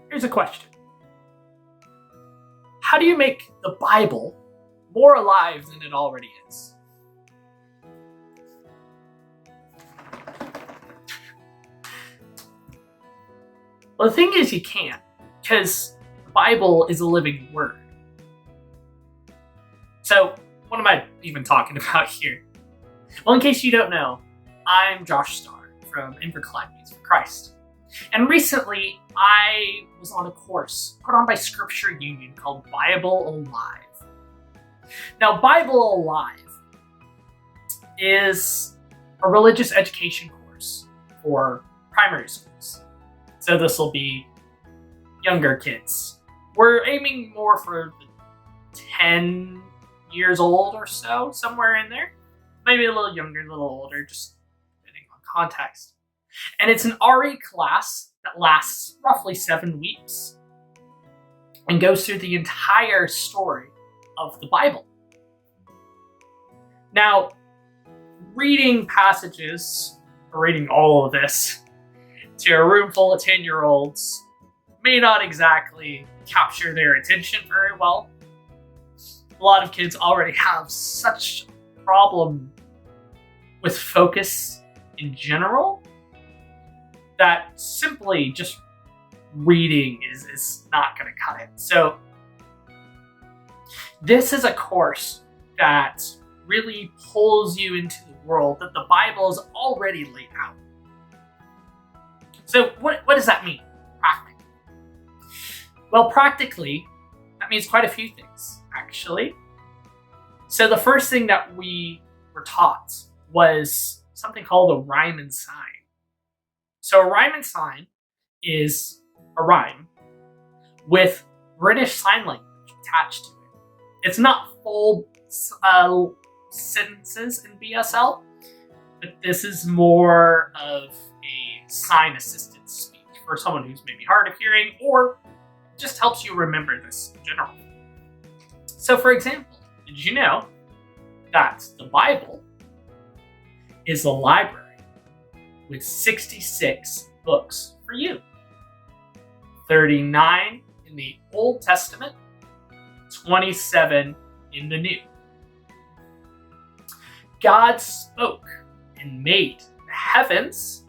Here's a question. How do you make the Bible more alive than it already is? Well, the thing is, you can't, because the Bible is a living word. So, what am I even talking about here? Well, in case you don't know, I'm Josh Starr from Inverclyde Meets for Christ. And recently, I was on a course put on by Scripture Union called Bible Alive. Now, Bible Alive is a religious education course for primary schools. So this will be younger kids. We're aiming more for the 10 years old or so, somewhere in there. Maybe a little younger, a little older, just depending on context. And it's an RE class that lasts roughly 7 weeks and goes through the entire story of the Bible. Now, reading passages, or reading all of this, to a room full of 10-year-olds may not exactly capture their attention very well. A lot of kids already have such a problem with focus in general that simply just reading is not going to cut it. So this is a course that really pulls you into the world that the Bible is already laid out. So what does that mean, practically? Well, practically, that means quite a few things, actually. So the first thing that we were taught was something called a rhyme and sign. So a rhyme and sign is a rhyme with British Sign Language attached to it. It's not full sentences in BSL, but this is more of a sign-assisted speech for someone who's maybe hard of hearing or just helps you remember this in general. So for example, did you know that the Bible is a library with 66 books for you? 39 in the Old Testament, 27 in the New. God spoke and made the heavens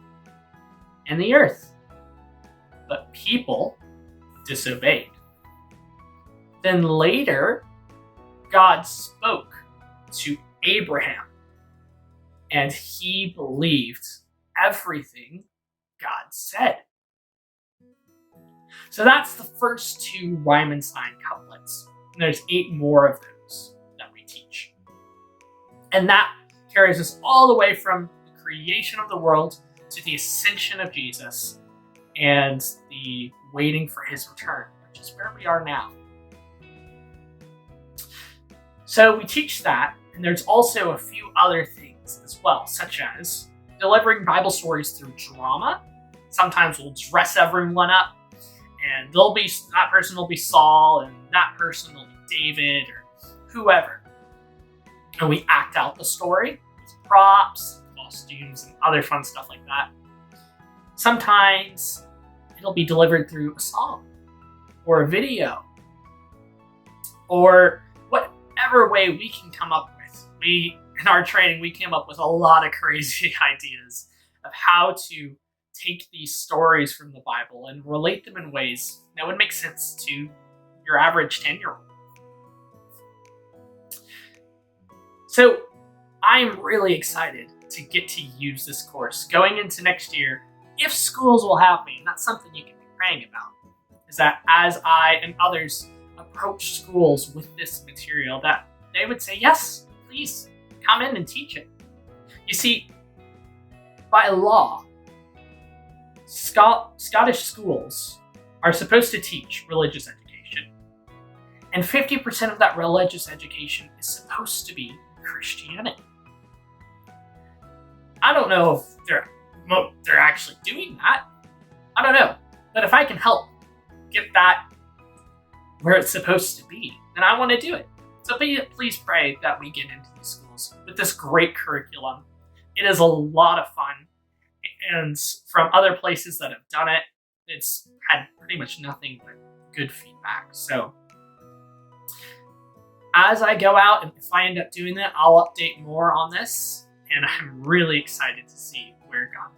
and the earth, but people disobeyed. Then later, God spoke to Abraham, and he believed everything God said. So that's the first 2 rhyme and sign couplets. And there's 8 more of those that we teach. And that carries us all the way from the creation of the world to the ascension of Jesus and the waiting for his return, which is where we are now. So we teach that, and there's also a few other things as well, such as delivering Bible stories through drama. Sometimes we'll dress everyone up, and that person will be Saul, and that person will be David, or whoever. And we act out the story with props, costumes, and other fun stuff like that. Sometimes it'll be delivered through a song, or a video, or whatever way we can come up with. In our training, we came up with a lot of crazy ideas of how to take these stories from the Bible and relate them in ways that would make sense to your average 10-year-old. So I'm really excited to get to use this course going into next year, if schools will have me. And that's something you can be praying about, is that as I and others approach schools with this material, that they would say, yes, please come in and teach it. You see, by law, Scottish schools are supposed to teach religious education, and 50% of that religious education is supposed to be Christianity. I don't know if they're actually doing that. I don't know. But if I can help get that where it's supposed to be, then I want to do it. So please pray that we get into these schools with this great curriculum. It is a lot of fun. And from other places that have done it, it's had pretty much nothing but good feedback. So as I go out, and if I end up doing that, I'll update more on this, and I'm really excited to see where Gandhi